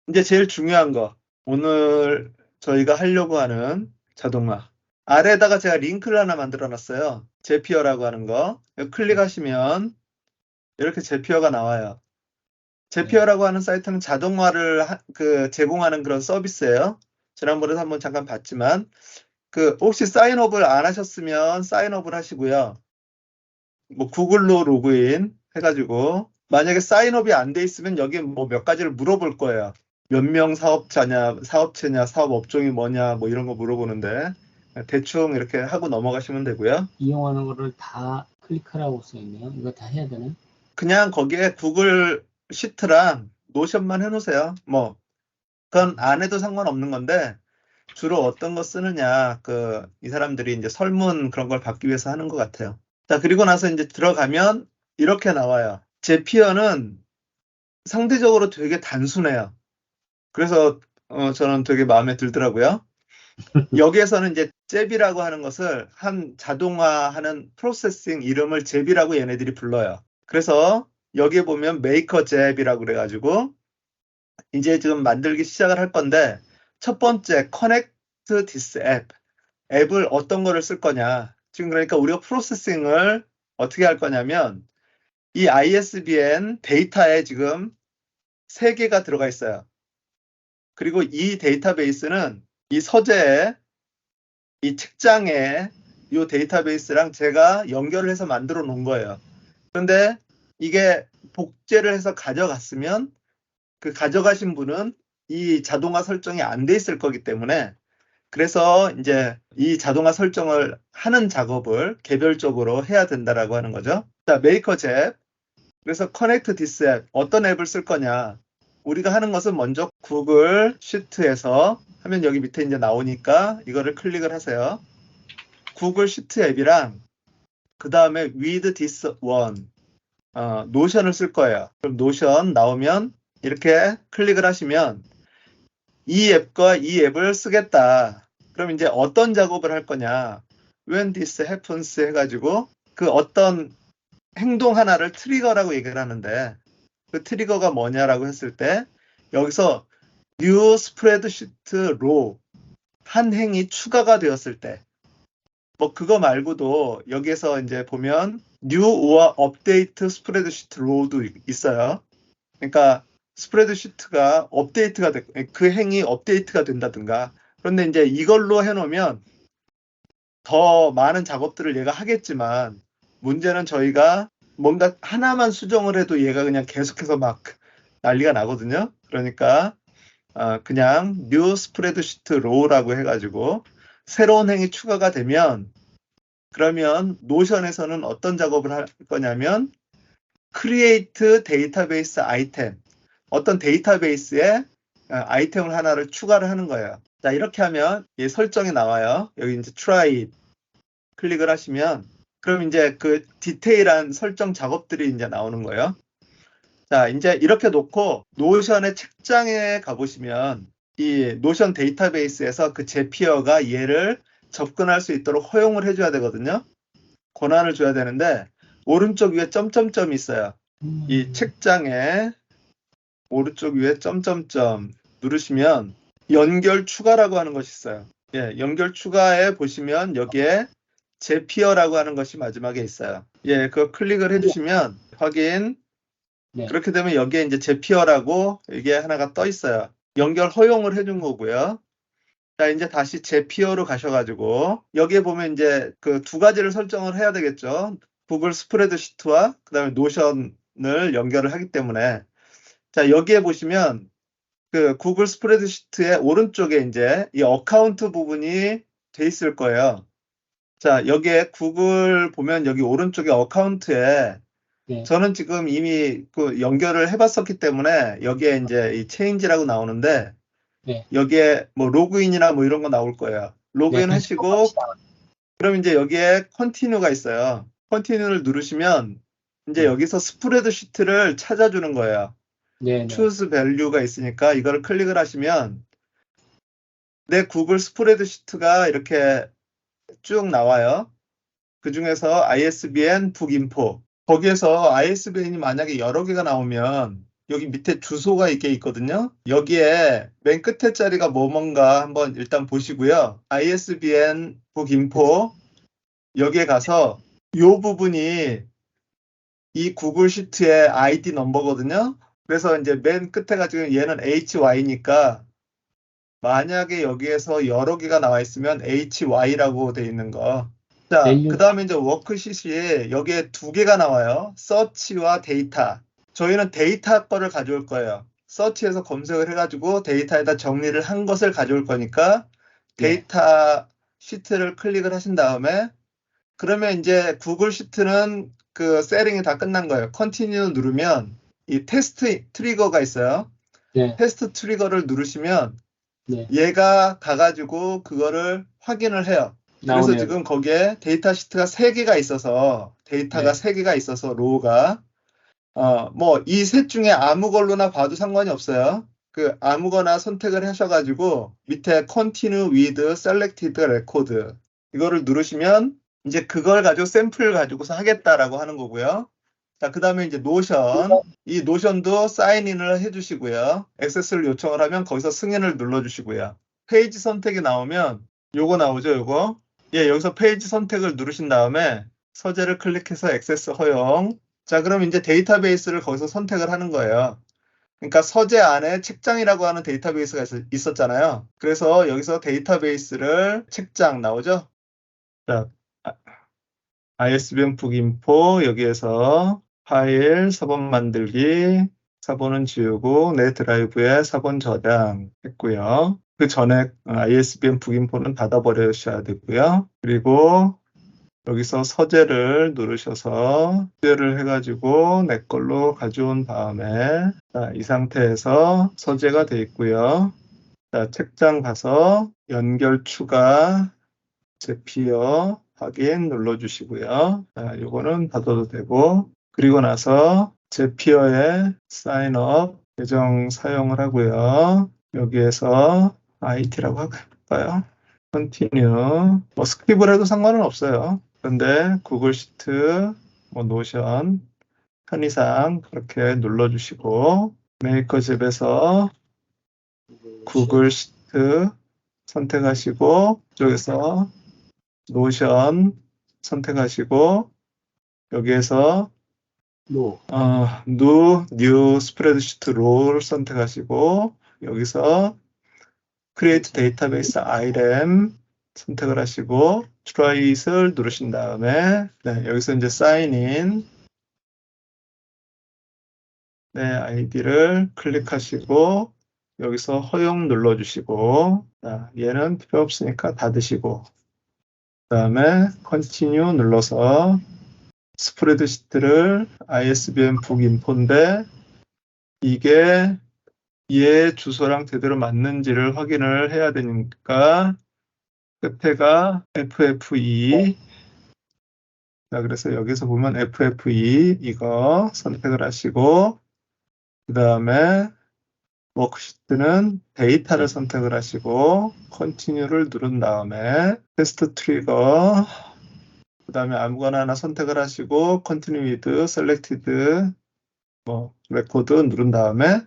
이제 제일 중요한 거. 오늘 저희가 하려고 하는 자동화. 아래에다가 제가 링크를 하나 만들어 놨어요. 제피어라고 하는 거. 이거 클릭하시면 이렇게 제피어가 나와요. 제피어라고 하는 사이트는 자동화를 제공하는 그런 서비스예요. 지난번에도 한번 잠깐 봤지만 혹시 사인업을 안 하셨으면 사인업을 하시고요. 뭐 구글로 로그인 해가지고 만약에 사인업이 안 돼 있으면 여기 뭐 몇 가지를 물어볼 거예요. 몇 명 사업자냐, 사업체냐, 사업 업종이 뭐냐, 뭐 이런 거 물어보는데 대충 이렇게 하고 넘어가시면 되고요. 이용하는 거를 다 클릭하라고 써있네요. 이거 다 해야 되나요? 그냥 거기에 구글 시트랑 노션만 해놓으세요. 뭐 그건 안 해도 상관없는 건데 주로 어떤 거 쓰느냐, 이 사람들이 이제 설문 그런 걸 받기 위해서 하는 것 같아요. 자, 그리고 나서 이제 들어가면 이렇게 나와요. 제피어는 상대적으로 되게 단순해요. 그래서 저는 되게 마음에 들더라고요. 여기에서는 이제 잽이라고 하는 것을 한 자동화하는 프로세싱 이름을 잽이라고 얘네들이 불러요. 그래서 여기에 보면 메이커 잽이라고 그래가지고 이제 지금 만들기 시작을 할 건데 첫 번째 connect this app. 앱을 어떤 거를 쓸 거냐. 지금 그러니까 우리가 프로세싱을 어떻게 할 거냐면 이 ISBN 데이터에 지금 3개가 들어가 있어요. 그리고 이 데이터베이스는 이 서재에 이 책장에 이 데이터베이스랑 제가 연결을 해서 만들어 놓은 거예요. 그런데 이게 복제를 해서 가져갔으면 그 가져가신 분은 이 자동화 설정이 안 돼 있을 거기 때문에 그래서 이제 이 자동화 설정을 하는 작업을 개별적으로 해야 된다라고 하는 거죠. 자, 메이커 잽. 그래서 커넥트 디스 앱. 어떤 앱을 쓸 거냐. 우리가 하는 것은 먼저 구글 시트에서 하면 여기 밑에 이제 나오니까 이거를 클릭을 하세요. 구글 시트 앱이랑 그 다음에 with this one 노션을 쓸 거예요. 그럼 노션 나오면 이렇게 클릭을 하시면 이 앱과 이 앱을 쓰겠다. 그럼 이제 어떤 작업을 할 거냐. when this happens 해가지고 그 어떤 행동 하나를 트리거라고 얘기를 하는데 그 트리거가 뭐냐라고 했을 때 여기서 new spreadsheet row 한 행이 추가가 되었을 때 뭐 그거 말고도 여기에서 이제 보면 new or update spreadsheet row도 있어요. 그러니까 스프레드시트가 업데이트가 그 행이 업데이트가 된다든가. 그런데 이제 이걸로 해놓으면 더 많은 작업들을 얘가 하겠지만 문제는 저희가 뭔가 하나만 수정을 해도 얘가 그냥 계속해서 막 난리가 나거든요. 그러니까 그냥 new spreadsheet row라고 해가지고 새로운 행이 추가가 되면 그러면 노션에서는 어떤 작업을 할 거냐면 create database item 어떤 데이터베이스에 아이템을 하나를 추가를 하는 거예요. 자, 이렇게 하면 이 설정이 나와요. 여기 이제 try 클릭을 하시면 그럼 이제 그 디테일한 설정 작업들이 이제 나오는 거예요. 자, 이제 이렇게 놓고 노션의 책장에 가보시면 이 노션 데이터베이스에서 그 제피어가 얘를 접근할 수 있도록 허용을 해줘야 되거든요. 권한을 줘야 되는데 오른쪽 위에 점점점이 있어요. 이 책장에 오른쪽 위에 점점점 누르시면 연결 추가라고 하는 것이 있어요. 예, 연결 추가에 보시면 여기에 제피어라고 하는 것이 마지막에 있어요. 예, 그거 클릭을 해주시면 확인. 네. 그렇게 되면 여기에 이제 제피어라고 이게 하나가 떠 있어요. 연결 허용을 해준 거고요. 자, 이제 다시 제피어로 가셔가지고 여기에 보면 이제 그 두 가지를 설정을 해야 되겠죠. 구글 스프레드시트와 그 다음에 노션을 연결을 하기 때문에 자, 여기에 보시면 그 구글 스프레드시트의 오른쪽에 이제 이 어카운트 부분이 돼 있을 거예요. 자, 여기에 구글 보면 여기 오른쪽에 어카운트에 네. 저는 지금 이미 그 연결을 해봤었기 때문에 여기에 이제 이 체인지라고 나오는데 네. 여기에 뭐 로그인이나 뭐 이런 거 나올 거예요. 로그인 네, 하시고 그럼 이제 여기에 컨티뉴가 있어요. 컨티뉴를 누르시면 이제 여기서 스프레드시트를 찾아주는 거예요. 네, 네. choose value가 있으니까 이걸 클릭을 하시면 내 구글 스프레드시트가 이렇게 쭉 나와요. 그 중에서 ISBN 북인포 거기에서 ISBN이 만약에 여러 개가 나오면 여기 밑에 주소가 이게 있거든요. 여기에 맨 끝에 자리가 뭔가 한번 일단 보시고요. ISBN 북인포 여기에 가서 이 부분이 이 구글 시트의 ID 넘버거든요. 그래서 이제 맨 끝에가 지금 얘는 HY니까 만약에 여기에서 여러 개가 나와 있으면 HY라고 돼 있는 거. 자, 밸류 그 다음에 이제 워크시트에 여기에 두 개가 나와요. 서치와 데이터. 저희는 데이터 거를 가져올 거예요. 서치에서 검색을 해가지고 데이터에다 정리를 한 것을 가져올 거니까 데이터 시트를 클릭을 하신 다음에 그러면 이제 구글 시트는 그 셋링이 다 끝난 거예요. 컨티뉴 누르면 이 테스트 트리거가 있어요. 네. 테스트 트리거를 누르시면 네. 얘가 가가지고 그거를 확인을 해요. 그래서 나오네요. 지금 거기에 데이터 시트가 3개가 있어서 데이터가 네. 3개가 있어서 로우가 뭐 이 셋 중에 아무 걸로나 봐도 상관이 없어요. 그 아무거나 선택을 하셔가지고 밑에 Continue with Selected Record 이거를 누르시면 이제 그걸 가지고 샘플 가지고서 하겠다라고 하는 거고요. 자, 그 다음에 이제 노션. 이 노션도 사인인을 해주시고요. 액세스를 요청을 하면 거기서 승인을 눌러주시고요. 페이지 선택이 나오면 요거 나오죠, 요거. 예, 여기서 페이지 선택을 누르신 다음에 서재를 클릭해서 액세스 허용. 자, 그럼 이제 데이터베이스를 거기서 선택을 하는 거예요. 그러니까 서재 안에 책장이라고 하는 데이터베이스가 있었잖아요. 그래서 여기서 데이터베이스를 책장 나오죠? 자, ISBN 북인포 여기에서 파일 사본 만들기 사본은 지우고 내 드라이브에 사본 저장했고요. 그 전에 ISBN 북인포는 닫아버리셔야 되고요. 그리고 여기서 서재를 누르셔서 서재를 해가지고 내 걸로 가져온 다음에 자, 이 상태에서 서재가 되어 있고요. 자, 책장 가서 연결 추가 제피어 확인 눌러주시고요. 자, 요거는 닫아도 되고 그리고 나서 제피어에 사인업 계정 사용을 하고요. 여기에서 IT라고 할까요? 컨티뉴 뭐 스킵을 해도 상관은 없어요. 그런데 구글 시트 뭐 노션 편의상 그렇게 눌러주시고 메이커 집에서 구글 시트 선택하시고 이쪽에서 노션 선택하시고 여기에서 뉴 스프레드시트 롤 선택하시고 여기서 create database item 선택을 하시고 tryit을 누르신 다음에 네, 여기서 이제 sign in 네, 아이디를 클릭하시고 여기서 허용 눌러주시고 자, 얘는 필요 없으니까 닫으시고 그 다음에 continue 눌러서 스프레드시트를 ISBN 북인포인데 이게 얘 주소랑 제대로 맞는지를 확인을 해야 되니까 끝에가 FFE 자, 그래서 여기서 보면 FFE 이거 선택을 하시고 그 다음에 워크시트는 데이터를 선택을 하시고 컨티뉴를 누른 다음에 테스트 트리거 그 다음에 아무거나 하나 선택을 하시고 컨티뉴 위드 셀렉티드 뭐 레코드 누른 다음에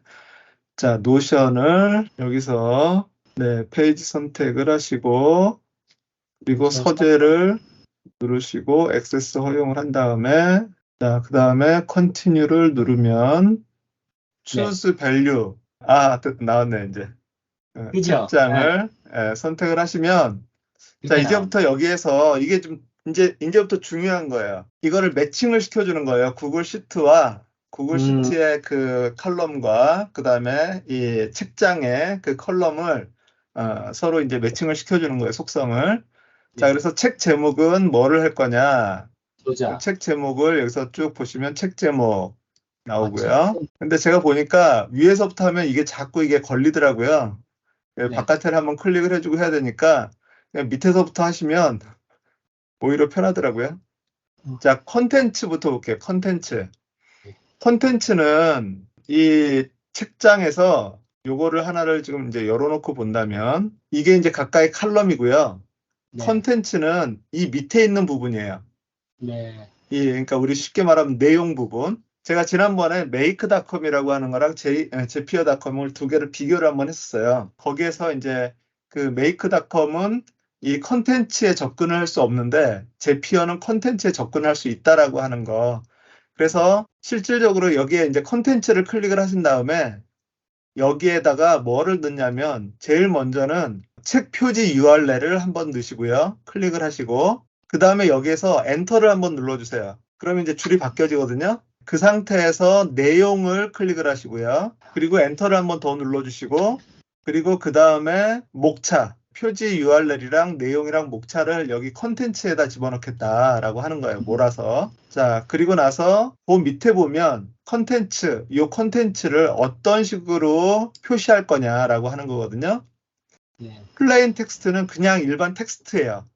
자 노션을 여기서 네 페이지 선택을 하시고 그리고 서재를 누르시고 액세스 허용을 한 다음에 자 그 다음에 컨티뉴를 누르면 choose value 나왔네 이제 그죠? 책장을 선택을 하시면 자 이제부터 여기에서 이게 좀 이제부터 중요한 거예요. 이거를 매칭을 시켜주는 거예요. 구글 시트와 구글 시트의 그 컬럼과 그 다음에 이 책장의 그 컬럼을 서로 이제 매칭을 시켜주는 거예요. 속성을. 자 그래서 책 제목은 뭐를 할 거냐. 책 제목을 여기서 쭉 보시면 책 제목 나오고요. 근데 제가 보니까 위에서부터 하면 이게 자꾸 이게 걸리더라고요. 바깥을 한번 클릭을 해주고 해야 되니까 그냥 밑에서부터 하시면 오히려 편하더라고요. 자, 컨텐츠부터 볼게요. 컨텐츠는 이 책장에서 요거를 하나를 지금 이제 열어놓고 본다면 이게 이제 각각의 칼럼이고요. 컨텐츠는 이 밑에 있는 부분이에요. 그러니까 우리 쉽게 말하면 내용 부분. 제가 지난번에 make닷컴이라고 하는 거랑 제피어닷컴을 두 개를 비교를 한번 했었어요. 거기에서 이제 그 make닷컴은 이 컨텐츠에 접근을 할 수 없는데 제피어는 컨텐츠에 접근할 수 있다라고 하는 거. 그래서 실질적으로 여기에 이제 컨텐츠를 클릭을 하신 다음에 여기에다가 뭐를 넣냐면 제일 먼저는 책 표지 URL을 한번 넣으시고요. 클릭을 하시고 그 다음에 여기에서 엔터를 한번 눌러주세요. 그러면 이제 줄이 바뀌어지거든요. 그 상태에서 내용을 클릭을 하시고요. 그리고 엔터를 한번 더 눌러주시고 그리고 그 다음에 목차 표지 URL이랑 내용이랑 목차를 여기 컨텐츠에다 집어넣겠다라고 하는 거예요. 몰아서. 자, 그리고 나서 그 밑에 보면 컨텐츠, 이 컨텐츠를 어떤 식으로 표시할 거냐라고 하는 거거든요. 네. 플레인 텍스트는 그냥 일반 텍스트예요.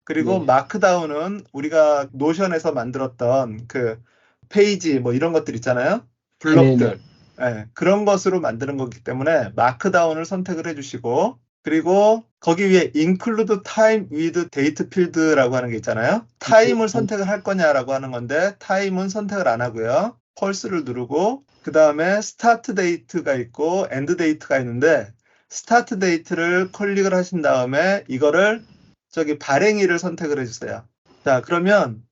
그리고 네. 마크다운은 우리가 노션에서 만들었던 그 페이지 뭐 이런 것들 있잖아요. 블럭들. 예, 그런 것으로 만드는 거기 때문에 마크다운을 선택을 해주시고 그리고 거기 위에 include time with date field라고 하는 게 있잖아요. 타임을 선택을 할 거냐라고 하는 건데 타임은 선택을 안 하고요. 펄스를 누르고 그 다음에 start date가 있고 end date가 있는데 start date를 클릭을 하신 다음에 이거를 저기 발행일을 선택을 해주세요. 자, 그러면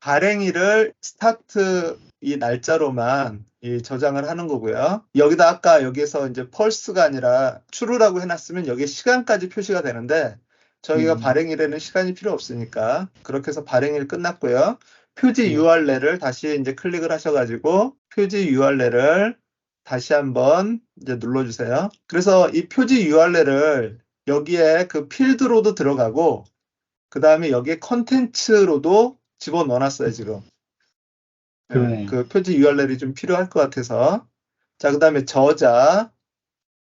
발행일을 스타트 이 날짜로만 저장을 하는 거고요. 여기다 아까 여기에서 이제 펄스가 아니라 true라고 해놨으면 여기에 시간까지 표시가 되는데 저희가 발행일에는 시간이 필요 없으니까 그렇게 해서 발행일 끝났고요. 표지 URL을 다시 이제 클릭을 하셔가지고 표지 URL을 다시 한번 이제 눌러주세요. 그래서 이 표지 URL을 여기에 그 필드로도 들어가고 그 다음에 여기에 컨텐츠로도 집어넣어놨어요 지금. 그 표지 URL이 좀 필요할 것 같아서. 자, 그 다음에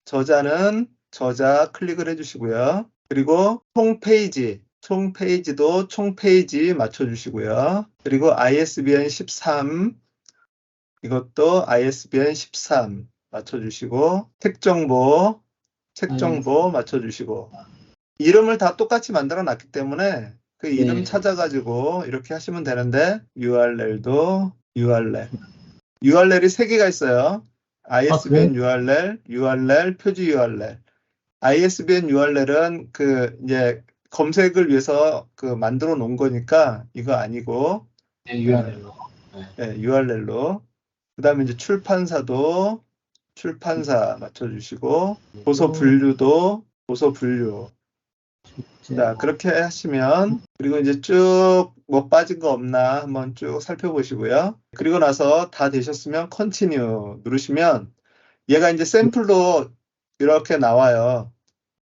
저자는 저자 클릭을 해주시고요. 그리고 총 페이지도 총 페이지 맞춰주시고요. 그리고 ISBN 13 이것도 ISBN 13 맞춰주시고 책 정보 맞춰주시고 이름을 다 똑같이 만들어 놨기 때문에 그 이름 찾아가지고 이렇게 하시면 되는데 URL도 URL이 3개가 있어요. ISBN URL, 표지 URL. ISBN URL은 그 이제 검색을 위해서 그 만들어 놓은 거니까 이거 아니고 URL로. 그 다음에 이제 출판사도 출판사 맞춰주시고 도서 분류도 도서 분류. 자, 그렇게 하시면 그리고 이제 쭉 뭐 빠진 거 없나 한번 쭉 살펴보시고요. 그리고 나서 다 되셨으면 컨티뉴 누르시면 얘가 이제 샘플로 이렇게 나와요.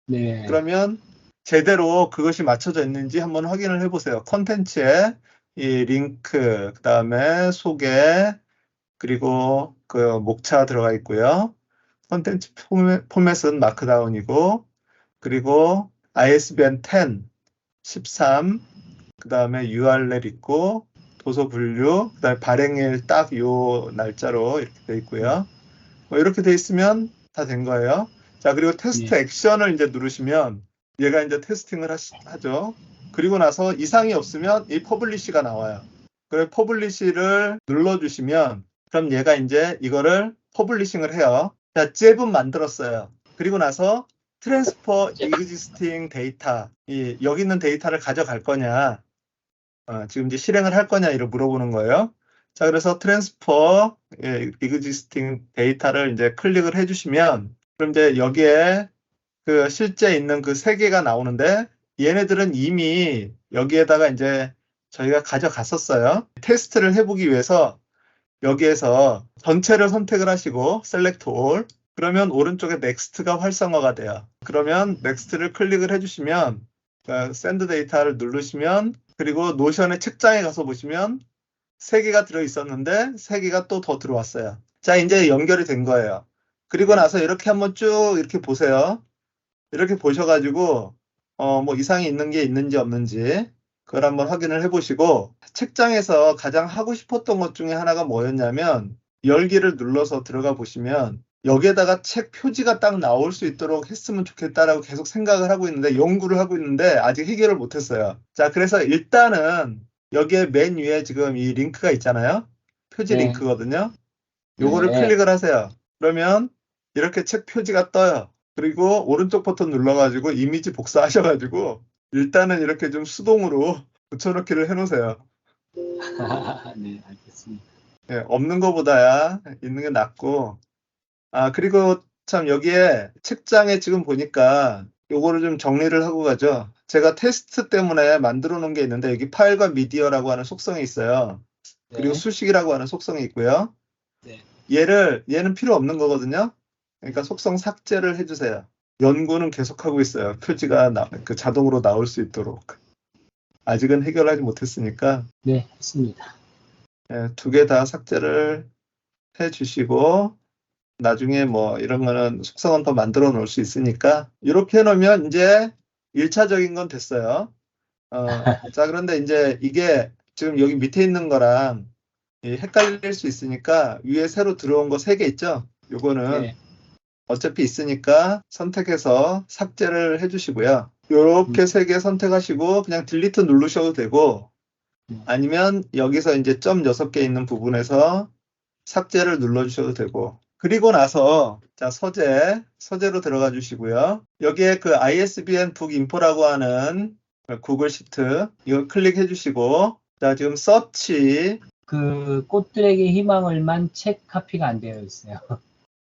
그러면 제대로 그것이 맞춰져 있는지 한번 확인을 해보세요. 컨텐츠에 이 링크, 그 다음에 소개, 그리고 그 목차 들어가 있고요. 컨텐츠 포맷은 마크다운이고 그리고 ISBN 10, 13, 그 다음에 URL 있고 도서 분류, 그 다음에 발행일 딱 요 날짜로 이렇게 돼 있고요. 뭐 이렇게 돼 있으면 다 된 거예요. 자, 그리고 테스트 액션을 이제 누르시면 얘가 이제 테스팅을 하죠. 그리고 나서 이상이 없으면 이 퍼블리시가 나와요. 그래서 퍼블리시를 눌러주시면 그럼 얘가 이제 이거를 퍼블리싱을 해요. 자, 잽은 만들었어요. 그리고 나서 트랜스퍼 existing 데이터, 여기 있는 데이터를 가져갈 거냐, 지금 이제 실행을 할 거냐 이를 물어보는 거예요. 자, 그래서 트랜스퍼 existing 데이터를 이제 클릭을 해주시면 그럼 이제 여기에 그 실제 있는 그 3개가 나오는데 얘네들은 이미 여기에다가 이제 저희가 가져갔었어요. 테스트를 해보기 위해서 여기에서 전체를 선택을 하시고 select all 그러면 오른쪽에 next가 활성화가 돼요. 그러면 next를 클릭을 해주시면 send data를 누르시면 그리고 노션의 책장에 가서 보시면 3개가 들어있었는데 3개가 또 더 들어왔어요. 자, 이제 연결이 된 거예요. 그리고 나서 이렇게 한번 쭉 이렇게 보세요. 이렇게 보셔가지고 뭐 이상이 있는 게 있는지 없는지 그걸 한번 확인을 해보시고 책장에서 가장 하고 싶었던 것 중에 하나가 뭐였냐면 열기를 눌러서 들어가 보시면 여기에다가 책 표지가 딱 나올 수 있도록 했으면 좋겠다라고 계속 생각을 하고 있는데 연구를 하고 있는데 아직 해결을 못했어요. 자, 그래서 일단은 여기에 맨 위에 지금 이 링크가 있잖아요. 표지 네. 링크거든요. 요거를 네. 클릭을 하세요. 그러면 이렇게 책 표지가 떠요. 그리고 오른쪽 버튼 눌러가지고 이미지 복사하셔가지고 일단은 이렇게 좀 수동으로 붙여넣기를 해놓으세요. 네, 알겠습니다. 예, 없는 거보다야 있는 게 낫고. 아, 그리고 참 여기에 책장에 지금 보니까 요거를 좀 정리를 하고 가죠. 제가 테스트 때문에 만들어 놓은 게 있는데 여기 파일과 미디어라고 하는 속성이 있어요. 그리고 네. 수식이라고 하는 속성이 있고요. 네. 얘는 필요 없는 거거든요. 그러니까 속성 삭제를 해주세요. 연구는 계속하고 있어요. 표지가 자동으로 나올 수 있도록. 아직은 해결하지 못했으니까 네, 했습니다. 두 개 다 삭제를 해주시고 나중에 뭐 이런 거는 속성은 더 만들어 놓을 수 있으니까 이렇게 해놓으면 이제 1차적인 건 됐어요. 자, 그런데 이제 이게 지금 여기 밑에 있는 거랑 헷갈릴 수 있으니까 위에 새로 들어온 거 3개 있죠? 요거는 네. 어차피 있으니까 선택해서 삭제를 해주시고요. 요렇게 3개 선택하시고 그냥 딜리트 누르셔도 되고 아니면 여기서 이제 점 6개 있는 부분에서 삭제를 눌러주셔도 되고 그리고 나서 자 서재로 들어가 주시고요. 여기에 그 ISBN 북 인포라고 하는 구글 시트 이거 클릭해 주시고 자 지금 서치 그 꽃들에게 희망을만 책 카피가 안 되어 있어요.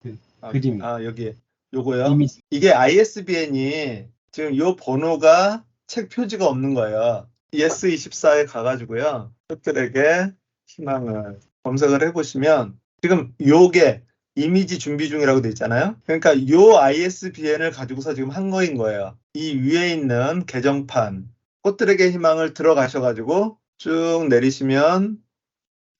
그 그림이. 여기 요거요. 이미지. 이게 ISBN이 지금 요 번호가 책 표지가 없는 거예요. ES24에 가가지고요. 꽃들에게 희망을 검색을 해보시면 지금 요게 이미지 준비 중이라고 돼 있잖아요. 그러니까 요 ISBN을 가지고서 지금 한 거인 거예요. 이 위에 있는 개정판 꽃들에게 희망을 들어가셔가지고 쭉 내리시면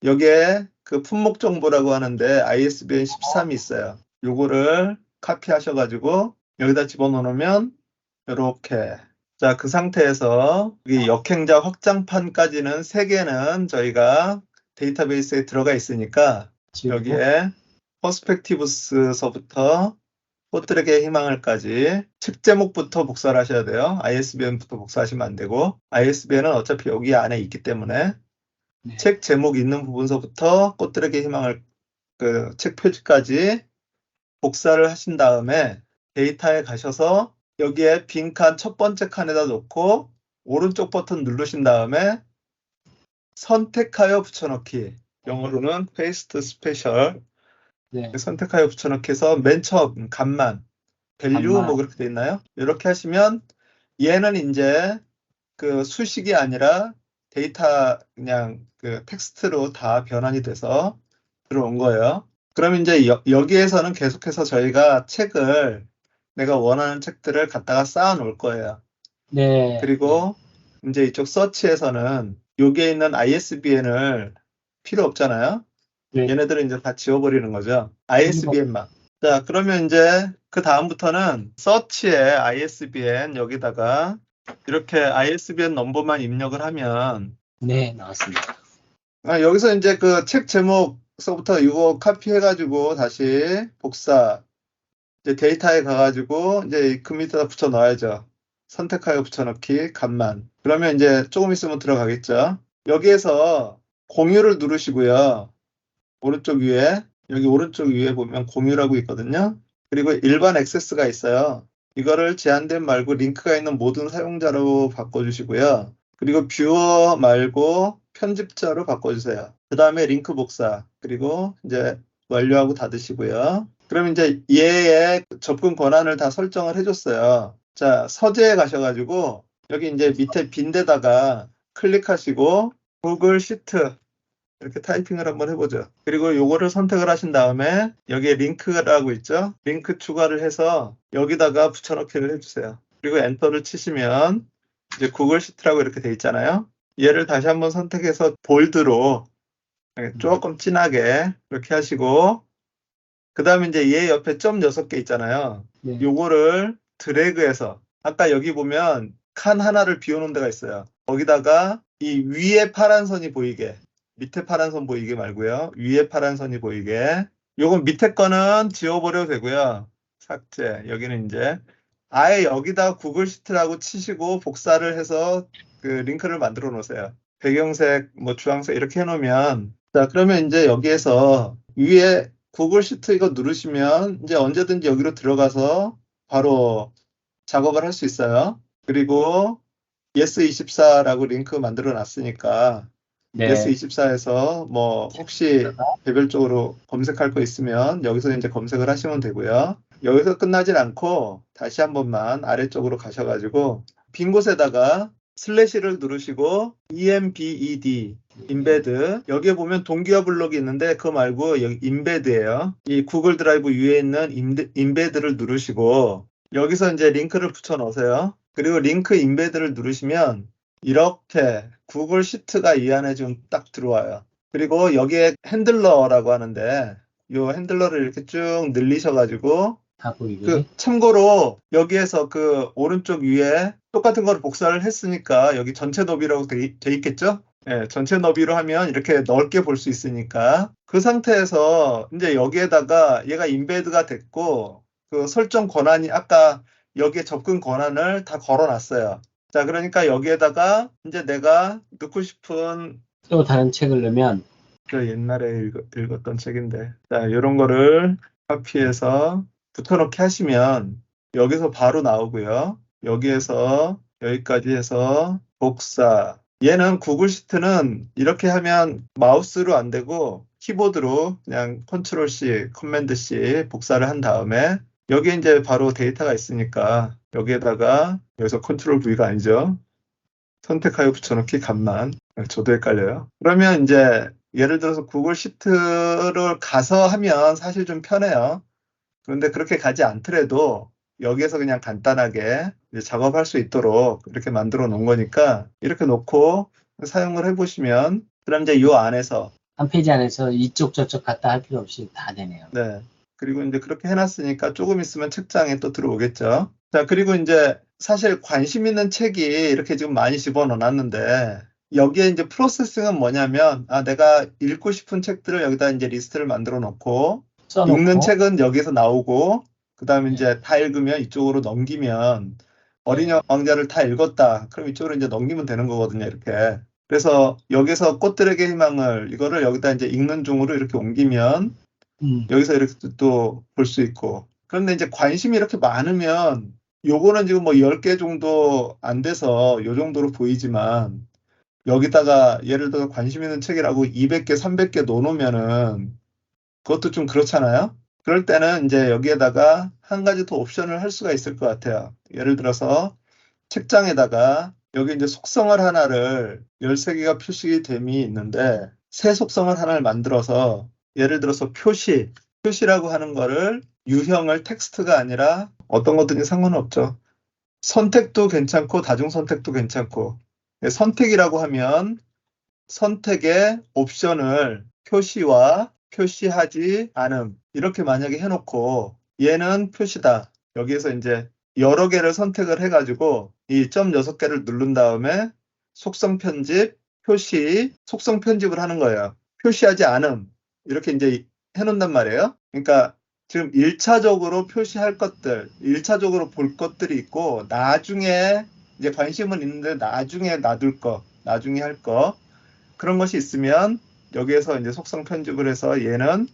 여기에 그 품목 정보라고 하는데 ISBN 13이 있어요. 요거를 카피하셔가지고 여기다 집어넣으면 이렇게 자, 그 상태에서 이 역행자 확장판까지는 3개는 저희가 데이터베이스에 들어가 있으니까 지우고. 여기에 퍼스펙티브스서부터 꽃들에게 희망을까지 책 제목부터 복사를 하셔야 돼요. ISBN부터 복사하시면 안 되고 ISBN은 어차피 여기 안에 있기 때문에 네. 책 제목 있는 부분서부터 꽃들에게 희망을 그 책 표지까지 복사를 하신 다음에 데이터에 가셔서 여기에 빈칸 첫 번째 칸에다 놓고 오른쪽 버튼 누르신 다음에 선택하여 붙여넣기 영어로는 paste special 네. 선택하여 붙여넣기 해서 맨 처음 값만 value 값만. 뭐 그렇게 돼 있나요? 이렇게 하시면 얘는 이제 그 수식이 아니라 데이터 그냥 그 텍스트로 다 변환이 돼서 들어온 거예요. 그럼 이제 여기에서는 계속해서 저희가 책을 내가 원하는 책들을 갖다가 쌓아 놓을 거예요. 네. 그리고 이제 이쪽 서치에서는 여기에 있는 ISBN을 필요 없잖아요. 네. 얘네들은 이제 다 지워버리는 거죠. ISBN만. 자, 그러면 이제 그 다음부터는 서치에 ISBN 여기다가 이렇게 ISBN 넘버만 입력을 하면 네, 나왔습니다. 여기서 이제 그 책 제목서부터 이거 카피해가지고 다시 복사 이제 데이터에 가가지고 이제 그 밑에다 붙여 넣어야죠. 선택하여 붙여넣기 값만. 그러면 이제 조금 있으면 들어가겠죠. 여기에서 공유를 누르시고요. 오른쪽 위에 여기 오른쪽 위에 보면 공유라고 있거든요. 그리고 일반 액세스가 있어요. 이거를 제한된 말고 링크가 있는 모든 사용자로 바꿔주시고요. 그리고 뷰어 말고 편집자로 바꿔주세요. 그 다음에 링크 복사 그리고 이제 완료하고 닫으시고요. 그럼 이제 얘의 접근 권한을 다 설정을 해줬어요. 자, 서재에 가셔가지고 여기 이제 밑에 빈 데다가 클릭하시고 구글 시트 이렇게 타이핑을 한번 해보죠. 그리고 요거를 선택을 하신 다음에 여기에 링크라고 있죠. 링크 추가를 해서 여기다가 붙여넣기를 해주세요. 그리고 엔터를 치시면 이제 구글 시트라고 이렇게 돼 있잖아요. 얘를 다시 한번 선택해서 볼드로 조금 진하게 이렇게 하시고 그 다음에 이제 얘 옆에 점 6개 있잖아요. 네. 요거를 드래그해서 아까 여기 보면 칸 하나를 비워놓은 데가 있어요. 거기다가 이 위에 파란 선이 보이게 밑에 파란 선 보이게 말고요. 위에 파란 선이 보이게 요건 밑에 거는 지워버려도 되고요. 삭제 여기는 이제 아예 여기다 구글 시트라고 치시고 복사를 해서 그 링크를 만들어 놓으세요. 배경색 뭐 주황색 이렇게 해놓으면 자, 그러면 이제 여기에서 위에 구글 시트 이거 누르시면 이제 언제든지 여기로 들어가서 바로 작업을 할 수 있어요. 그리고 yes24라고 링크 만들어 놨으니까 네. yes24에서 뭐 혹시 개별적으로 검색할 거 있으면 여기서 이제 검색을 하시면 되고요. 여기서 끝나질 않고 다시 한 번만 아래쪽으로 가셔가지고 빈 곳에다가 슬래시를 누르시고 embed 인베드 여기에 보면 동기화 블록이 있는데 그거 말고 여기 인베드예요. 이 구글 드라이브 위에 있는 인베드를 누르시고 여기서 이제 링크를 붙여 넣으세요. 그리고 링크 인베드를 누르시면 이렇게 구글 시트가 이 안에 좀 딱 들어와요. 그리고 여기에 핸들러라고 하는데 이 핸들러를 이렇게 쭉 늘리셔가지고 다 보이게. 그 참고로 여기에서 그 오른쪽 위에 똑같은 걸 복사를 했으니까 여기 전체 너비라고 돼 있겠죠? 예, 전체 너비로 하면 이렇게 넓게 볼 수 있으니까 그 상태에서 이제 여기에다가 얘가 인베드가 됐고 그 설정 권한이 아까 여기에 접근 권한을 다 걸어놨어요. 자, 그러니까 여기에다가 이제 내가 넣고 싶은 또 다른 책을 넣으면 그 옛날에 읽었던 책인데 자, 이런 거를 카피해서 붙여넣기 하시면 여기서 바로 나오고요. 여기에서 여기까지 해서 복사. 얘는 구글 시트는 이렇게 하면 마우스로 안 되고 키보드로 그냥 컨트롤 C, 커맨드 C 복사를 한 다음에 여기에 이제 바로 데이터가 있으니까 여기에다가 여기서 컨트롤 V가 아니죠. 선택하여 붙여넣기 값만. 저도 헷갈려요. 그러면 이제 예를 들어서 구글 시트를 가서 하면 사실 좀 편해요. 그런데 그렇게 가지 않더라도 여기에서 그냥 간단하게 이제 작업할 수 있도록 이렇게 만들어 놓은 거니까 이렇게 놓고 사용을 해보시면 그럼 이제 이 안에서 한 페이지 안에서 이쪽 저쪽 갔다 할 필요 없이 다 되네요. 네. 그리고 이제 그렇게 해놨으니까 조금 있으면 책장에 또 들어오겠죠. 자, 그리고 이제 사실 관심 있는 책이 이렇게 지금 많이 집어넣어놨는데 여기에 이제 프로세싱은 뭐냐면 내가 읽고 싶은 책들을 여기다 이제 리스트를 만들어 놓고 써놓고 읽는 책은 여기서 나오고 그다음에 네. 이제 다 읽으면 이쪽으로 넘기면 어린이 왕자를 다 읽었다. 그럼 이쪽으로 이제 넘기면 되는 거거든요. 이렇게. 그래서 여기서 꽃들에게 희망을 이거를 여기다 이제 읽는 중으로 이렇게 옮기면 여기서 이렇게 또 볼 수 있고. 그런데 이제 관심이 이렇게 많으면 요거는 지금 뭐 10개 정도 안 돼서 요 정도로 보이지만 여기다가 예를 들어 관심 있는 책이라고 200개, 300개 넣어놓으면은 그것도 좀 그렇잖아요. 그럴 때는 이제 여기에다가 한 가지 더 옵션을 할 수가 있을 것 같아요. 예를 들어서 책장에다가 여기 이제 속성을 하나를 13개가 표시됨이 있는데 새 속성을 하나를 만들어서 예를 들어서 표시라고 하는 거를 유형을 텍스트가 아니라 어떤 것든지 상관은 없죠. 선택도 괜찮고 다중 선택도 괜찮고 선택이라고 하면 선택의 옵션을 표시와 표시하지 않음 이렇게 만약에 해놓고 얘는 표시다. 여기에서 이제 여러 개를 선택을 해가지고 이 점 6개를 누른 다음에 속성 편집, 표시, 속성 편집을 하는 거예요. 표시하지 않음 이렇게 이제 해놓는단 말이에요. 그러니까 지금 1차적으로 표시할 것들, 1차적으로 볼 것들이 있고 나중에 이제 관심은 있는데 나중에 놔둘 거, 나중에 할 거 그런 것이 있으면 여기에서 이제 속성 편집을 해서 얘는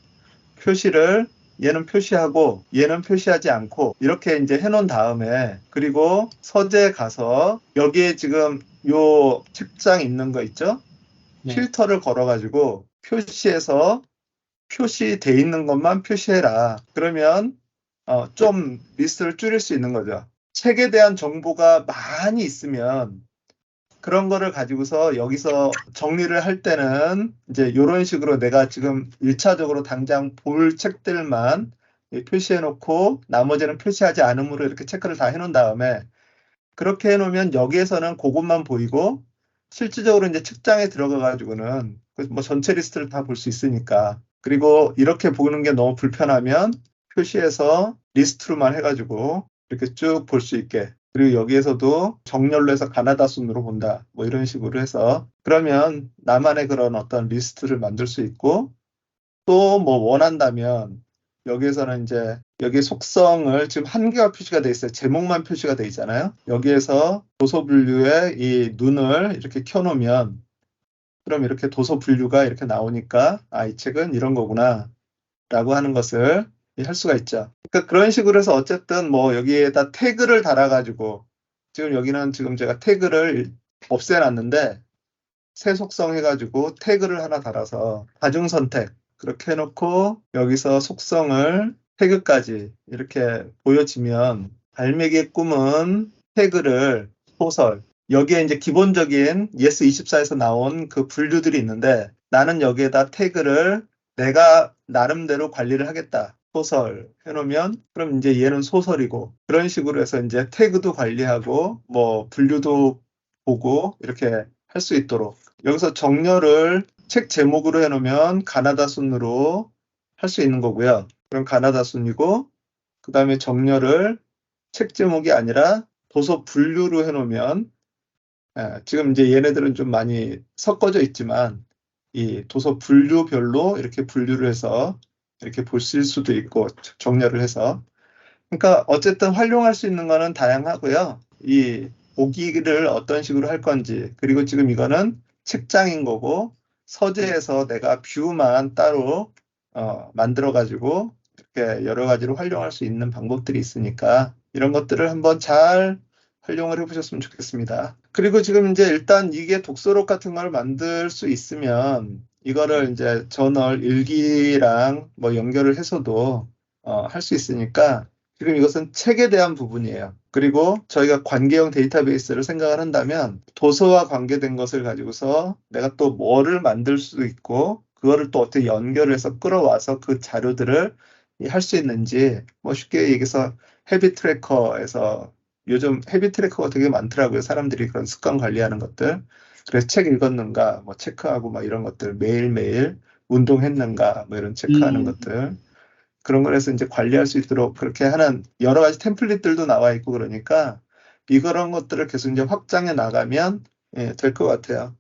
표시하고 얘는 표시하지 않고 이렇게 이제 해놓은 다음에 그리고 서재에 가서 여기에 지금 요 책장 있는 거 있죠? 네. 필터를 걸어가지고 표시해서 표시돼 있는 것만 표시해라. 그러면 좀 리스트를 줄일 수 있는 거죠. 책에 대한 정보가 많이 있으면 그런 거를 가지고서 여기서 정리를 할 때는 이제 이런 식으로 내가 지금 1차적으로 당장 볼 책들만 표시해 놓고 나머지는 표시하지 않음으로 이렇게 체크를 다 해놓은 다음에 그렇게 해놓으면 여기에서는 그것만 보이고 실질적으로 이제 책장에 들어가 가지고는 뭐 전체 리스트를 다 볼 수 있으니까 그리고 이렇게 보는 게 너무 불편하면 표시해서 리스트로만 해가지고 이렇게 쭉 볼 수 있게 그리고 여기에서도 정렬로 해서 가나다 순으로 본다. 뭐 이런 식으로 해서 그러면 나만의 그런 어떤 리스트를 만들 수 있고 또 뭐 원한다면 여기에서는 이제 여기 속성을 지금 한 개가 표시가 돼 있어요. 제목만 표시가 돼 있잖아요. 여기에서 도서 분류에 이 눈을 이렇게 켜놓으면 그럼 이렇게 도서 분류가 이렇게 나오니까 이 책은 이런 거구나 라고 하는 것을 할 수가 있죠. 그러니까 그런 식으로 해서 어쨌든 뭐 여기에다 태그를 달아가지고 지금 여기는 지금 제가 태그를 없애놨는데 새 속성 해가지고 태그를 하나 달아서 다중 선택 그렇게 해놓고 여기서 속성을 태그까지 이렇게 보여지면 발매기의 꿈은 태그를 소설 여기에 이제 기본적인 예스24에서 나온 그 분류들이 있는데 나는 여기에다 태그를 내가 나름대로 관리를 하겠다. 소설 해놓으면 그럼 이제 얘는 소설이고 그런 식으로 해서 이제 태그도 관리하고 뭐 분류도 보고 이렇게 할 수 있도록 여기서 정렬을 책 제목으로 해놓으면 가나다 순으로 할 수 있는 거고요. 그럼 가나다 순이고 그 다음에 정렬을 책 제목이 아니라 도서 분류로 해놓으면 지금 이제 얘네들은 좀 많이 섞어져 있지만 이 도서 분류별로 이렇게 분류를 해서 이렇게 보실 수도 있고 정렬을 해서 그러니까 어쨌든 활용할 수 있는 거는 다양하고요. 이 보기를 어떤 식으로 할 건지 그리고 지금 이거는 책장인 거고 서재에서 내가 뷰만 따로 만들어 가지고 이렇게 여러 가지로 활용할 수 있는 방법들이 있으니까 이런 것들을 한번 잘 활용을 해보셨으면 좋겠습니다. 그리고 지금 이제 일단 이게 독서록 같은 걸 만들 수 있으면 이거를 이제 저널 일기랑 뭐 연결을 해서도 할 수 있으니까 지금 이것은 책에 대한 부분이에요. 그리고 저희가 관계형 데이터베이스를 생각을 한다면 도서와 관계된 것을 가지고서 내가 또 뭐를 만들 수 있고 그거를 또 어떻게 연결을 해서 끌어와서 그 자료들을 할 수 있는지 뭐 쉽게 얘기해서 헤비 트래커에서 요즘 헤비 트래커가 되게 많더라고요. 사람들이 그런 습관 관리하는 것들. 그래서 책 읽었는가 뭐 체크하고 막 이런 것들 매일매일 운동했는가 뭐 이런 체크하는 것들. 그런 걸 해서 이제 관리할 수 있도록 그렇게 하는 여러 가지 템플릿들도 나와 있고 그러니까 이런 것들을 계속 이제 확장해 나가면 될 것 같아요.